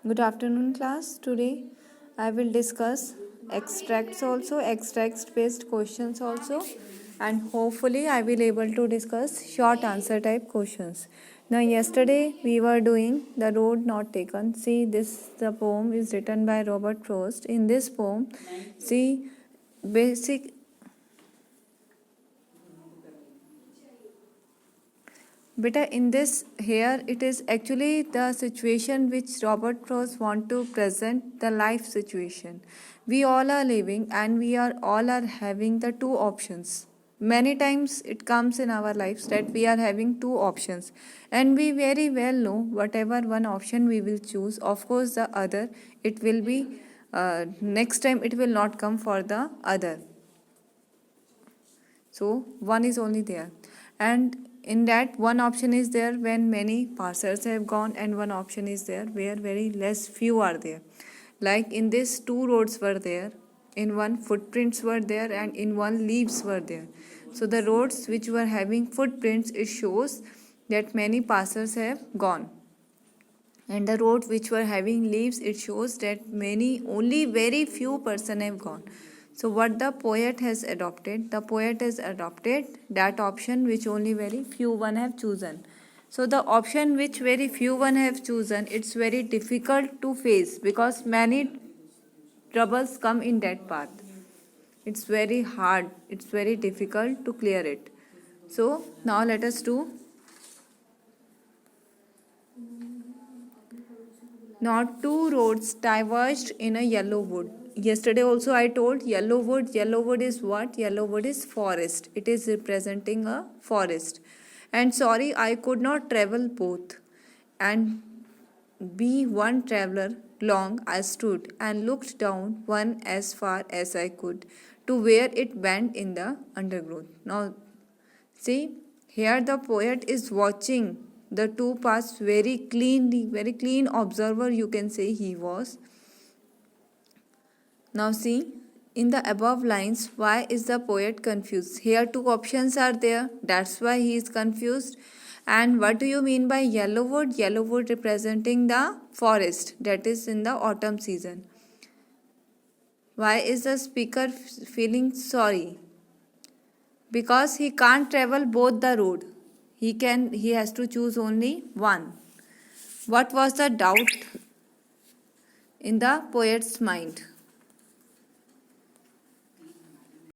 Good afternoon, class. Today I will discuss extracts based questions also, and hopefully I will able to discuss short answer type questions. Now, yesterday we were doing The Road Not Taken. See, the poem is written by Robert Frost. In this poem, see basic Beta, in this here, it is actually the situation which Robert Frost want to present the life situation. We all are living and we are all are having the two options. Many times it comes in our lives that we are having two options, and we very well know whatever one option we will choose. Of course, the other it will be next time it will not come for the other. So one is only there, and in that one option is there when many passers have gone, and one option is there where very less few are there. Like in this, two roads were there. In one, footprints were there, and in one, leaves were there. So the roads which were having footprints, it shows that many passers have gone, and the road which were having leaves, it shows that many only very few person have gone. So what the poet has adopted, the poet has adopted that option which only very few one have chosen. So the option which very few one have chosen, it's very difficult to face because many troubles come in that path. It's very hard, it's very difficult to clear it. So now let us do. Now two roads diverged in a yellow wood. Yesterday also I told yellow wood. Yellow wood is what? Yellow wood is forest. It is representing a forest. And sorry, I could not travel both. And be one traveler long I stood and looked down one as far as I could to where it bent in the undergrowth. Now see, here the poet is watching the two paths very cleanly, very clean observer you can say he was. Now see, in the above lines, why is the poet confused? Here two options are there, that's why he is confused. And what do you mean by yellow wood? Yellow wood representing the forest, that is in the autumn season. Why is the speaker feeling sorry? Because he can't travel both the road. He has to choose only one. What was the doubt in the poet's mind?